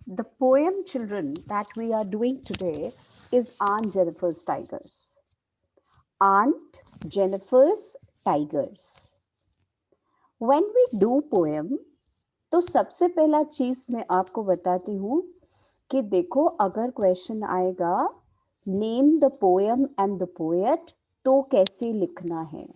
The poem, children, that we are doing today is Aunt Jennifer's Tigers. Aunt Jennifer's Tigers. When we do poem, तो सबसे पहला चीज मैं आपको बताती हूँ कि देखो, अगर क्वेश्चन आएगा name the poem and the poet, तो कैसे लिखना है।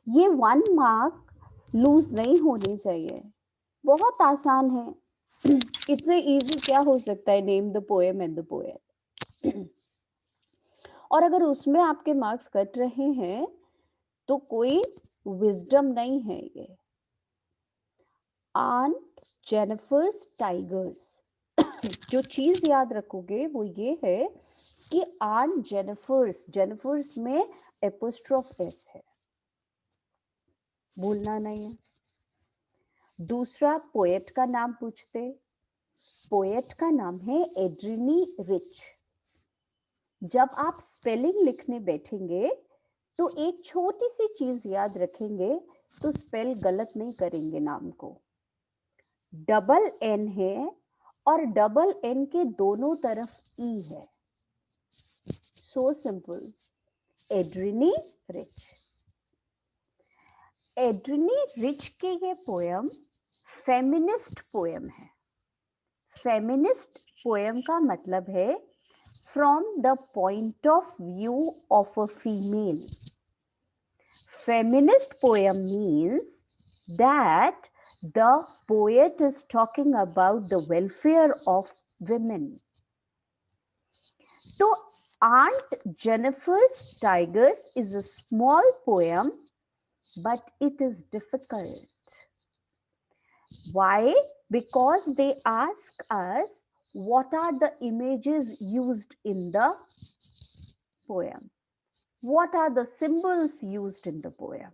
ये 1 मार्क लूज नहीं होने चाहिए, बहुत आसान है। इतने इजी क्या हो सकता है, name the poem and the poet. और अगर उसमें आपके मार्क्स कट रहे हैं तो कोई विजडम नहीं है ये। आंट जेनिफर्स टाइगर्स, जो चीज याद रखोगे वो ये है कि आंट जेनिफर्स, जेनिफर्स में एपोस्ट्रोफ एस है, भूलना नहीं है। दूसरा, पोएट का नाम पूछते, पोएट का नाम है एड्रिनी रिच। जब आप स्पेलिंग लिखने बैठेंगे तो एक छोटी सी चीज याद रखेंगे, तो स्पेल गलत नहीं करेंगे नाम को। डबल एन है और डबल एन के दोनों तरफ ई है। So simple, Adrienne Rich. Adrienne Rich के ये पोयम फेमिनिस्ट पोयम है। फेमिनिस्ट पोयम का मतलब है from the point of view of a female. Feminist poem means that the poet is talking about the welfare of women. So, Aunt Jennifer's Tigers is a small poem, but it is difficult. Why? Because they ask us, what are the images used in the poem? What are the symbols used in the poem?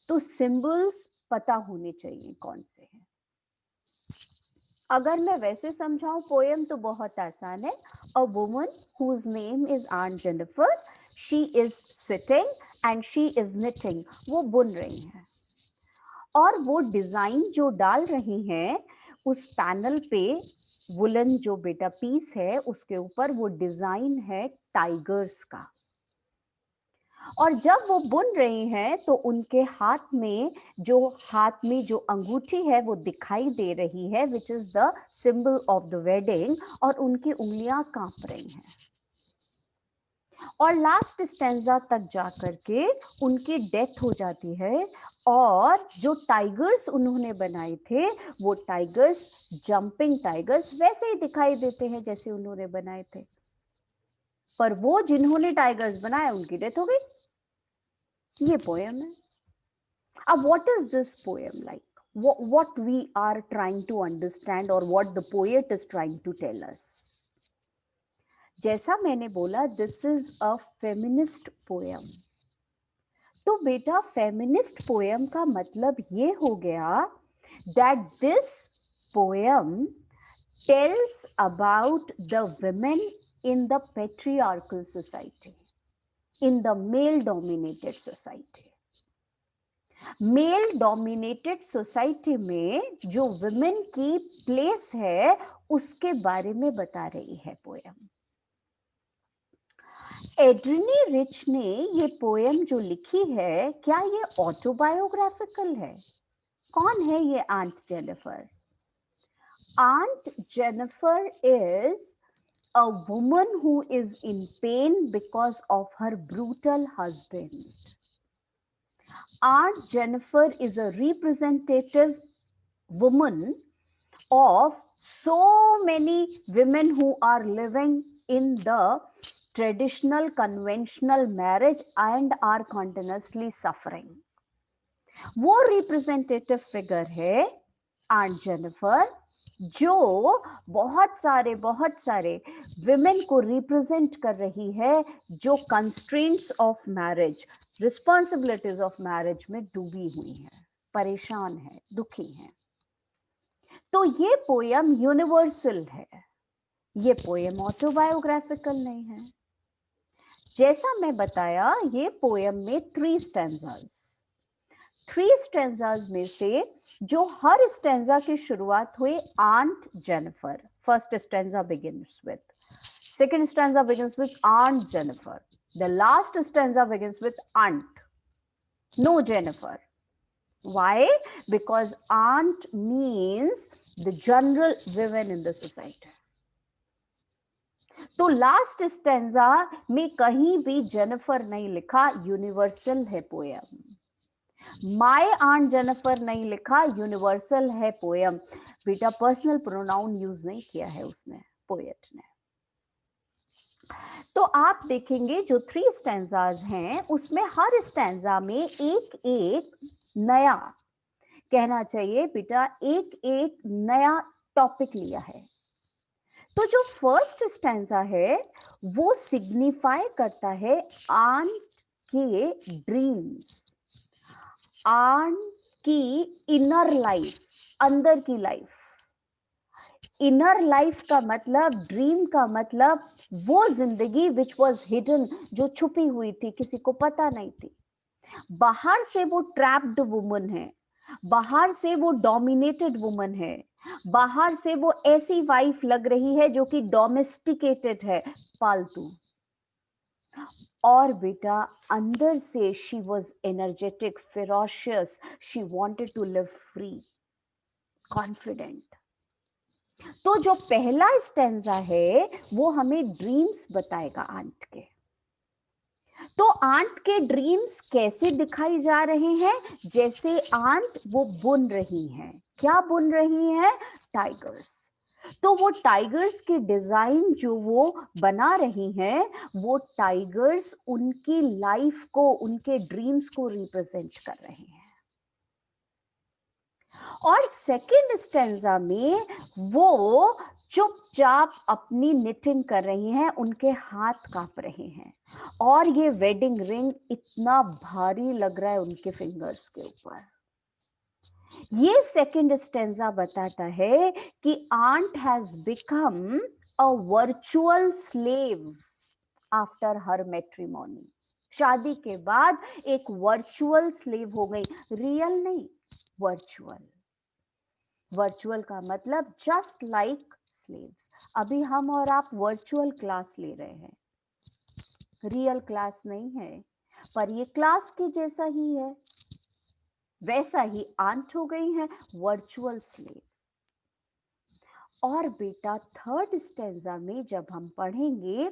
तो symbols पता होने चाहिए कौन से हैं। अगर मैं वैसे समझाऊं पोएम तो बहुत आसान है। A woman whose name is Aunt Jennifer, she is sitting and she is knitting. वो बुन रही हैं और वो डिजाइन जो डाल रही हैं उस पैनल पे, वुलन जो बेटा पीस है उसके ऊपर वो डिजाइन है टाइगर्स का। और जब वो बुन रही हैं तो उनके हाथ में जो अंगूठी है वो दिखाई दे रही है, which is the symbol of the wedding, और उनकी उंगलियां कांप रही हैं। और लास्ट स्टेंजा तक जाकर के उनकी डेथ हो जाती है, और जो टाइगर्स उन्होंने बनाए थे वो टाइगर्स, जंपिंग टाइगर्स वैसे ही दिखाई देते हैं जैसे उन्होंने बनाए थे, पर वो जिन्होंने टाइगर्स बनाए उनकी डेथ हो गई। ये पोएम है। अब what is this poem like? what we are trying to understand or what the poet is trying to tell us? जैसा मैंने बोला, this is a feminist poem. तो बेटा फेमिनिस्ट पोएम का मतलब ये हो गया that this poem tells about the women in the patriarchal society, in the male dominated society. Male dominated society में जो वुमेन की प्लेस है उसके बारे में बता रही है पोएम। एड्रिनी रिच ने ये पोएम जो लिखी है, क्या ये ऑटोबायोग्राफिकल है? कौन है ये aunt Jennifer? Aunt Jennifer is a woman who is in pain because of her brutal husband. Aunt Jennifer is a representative woman of so many women who are living in the traditional conventional marriage and are continuously suffering. वो representative figure है Aunt Jennifer, जो बहुत सारे women को represent कर रही है जो constraints of marriage, responsibilities of marriage में डूबी हुई है, परेशान है, दुखी है। तो ये पोयम यूनिवर्सल है, ये पोयम ऑटोबायोग्राफिकल नहीं है। जैसा मैं बताया, ये पोयम में 3 स्टैंजास में से जो हर स्टेंजा की शुरुआत हुई aunt Jennifer. First stanza begins with, second stanza begins with Aunt Jennifer. The last stanza begins with Aunt, no Jennifer. Why? Because aunt means the general women in the society. तो last stanza में कहीं भी Jennifer नहीं लिखा, universal है poem. My aunt Jennifer नहीं लिखा, universal है पोयम. बेटा पर्सनल प्रोनाउन यूज नहीं किया है उसने, पोएट ने. तो आप देखेंगे जो 3 स्टेंजाज हैं उसमें हर स्टेंजा में एक एक नया, कहना चाहिए बेटा एक एक नया टॉपिक लिया है. तो जो फर्स्ट स्टैंजा है वो सिग्निफाई करता है आंट के ड्रीम्स, आंट की इनर लाइफ, अंदर की लाइफ. इनर लाइफ का मतलब, ड्रीम का मतलब वो जिंदगी विच वॉज हिडन, जो छुपी हुई थी, किसी को पता नहीं थी. बाहर से वो ट्रैप्ड वुमन है, बाहर से वो डोमिनेटेड वुमन है, बाहर से वो ऐसी वाइफ लग रही है जो कि डोमेस्टिकेटेड है, पालतू. और बेटा अंदर से she was energetic, ferocious, she wanted to live free, confident. तो जो पहला स्टेंजा है वो हमें ड्रीम्स बताएगा आंट के. तो आंट के ड्रीम्स कैसे दिखाई जा रहे हैं? जैसे आंट वो बुन रही हैं. क्या बुन रही हैं? टाइगर्स. तो वो टाइगर्स की डिजाइन जो वो बना रही हैं, वो टाइगर्स उनकी लाइफ को, उनके ड्रीम्स को रिप्रेजेंट कर रहे हैं. और सेकंड स्टेंजा में वो चुपचाप अपनी निटिंग कर रही हैं, उनके हाथ कांप रहे हैं और ये वेडिंग रिंग इतना भारी लग रहा है उनके फिंगर्स के ऊपर. ये सेकंड स्टेंजा बताता है कि aunt has become a virtual slave after her matrimony. शादी के बाद एक वर्चुअल स्लेव हो गई, रियल नहीं, वर्चुअल. वर्चुअल का मतलब जस्ट लाइक स्लेव्स. अभी हम और आप वर्चुअल क्लास ले रहे हैं, रियल क्लास नहीं है, पर ये क्लास के जैसा ही है. वैसा ही आंट हो गई है वर्चुअल स्लेव. और बेटा थर्ड स्टेंजा में जब हम पढ़ेंगे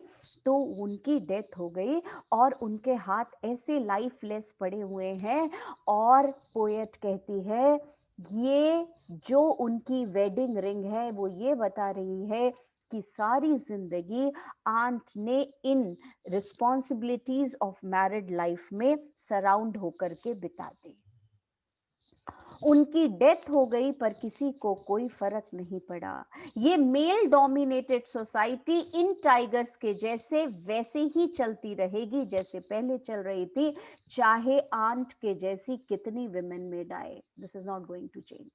तो उनकी डेथ हो गई और उनके हाथ ऐसे लाइफलेस पड़े हुए हैं और पोएट कहती है ये जो उनकी वेडिंग रिंग है वो ये बता रही है कि सारी जिंदगी आंट ने इन रिस्पॉन्सिबिलिटीज ऑफ मैरिड लाइफ में सराउंड होकर के बिता दी. उनकी डेथ हो गई पर किसी को कोई फर्क नहीं पड़ा. ये male dominated society in tigers के जैसे वैसे ही चलती रहेगी जैसे पहले चल रही थी, चाहे आंट के जैसी कितनी विमेन मेड आए. This is not going to change.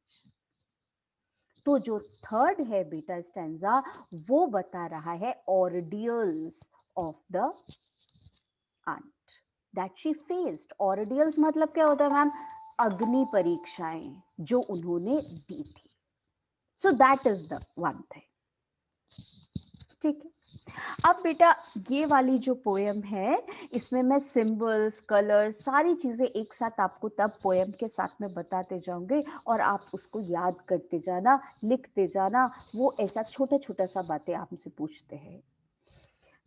तो जो थर्ड है बेटा स्टैंजा, वो बता रहा है ordeals of the aunt that she faced. Ordeals मतलब क्या होता है मैम? अग्नि परीक्षाएं जो उन्होंने दी थी. So that is the one thing. ठीक है. अब बेटा ये वाली जो पोएम है इसमें मैं सिंबल्स, कलर्स, सारी चीजें एक साथ आपको तब पोएम के साथ में बताते जाऊंगे और आप उसको याद करते जाना, लिखते जाना. वो ऐसा छोटा छोटा सा बातें आपसे पूछते हैं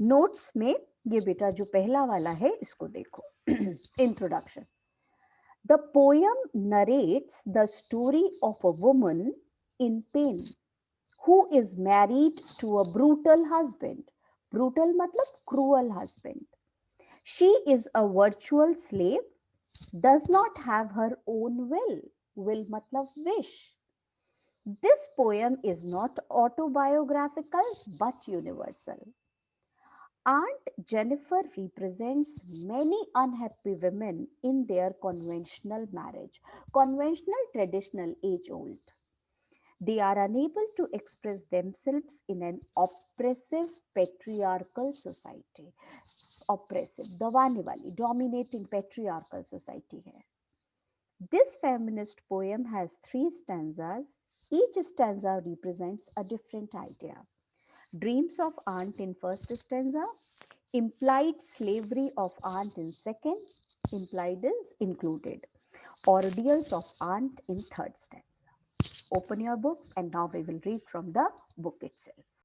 नोट्स में. ये बेटा जो पहला वाला है इसको देखो. Introduction. The poem narrates the story of a woman in pain who is married to a brutal husband. Brutal matlab cruel husband. She is a virtual slave, does not have her own will. Will matlab wish. This poem is not autobiographical but universal. Aunt Jennifer represents many unhappy women in their conventional marriage, conventional, traditional, age old. They are unable to express themselves in an oppressive patriarchal society. Oppressive, दबाने वाली, dominating patriarchal society है. This feminist poem has three stanzas. Each stanza represents a different idea. Dreams of aunt in first stanza, implied slavery of aunt in second, implied is included, ordeals of aunt in third stanza. Open your book and now we will read from the book itself.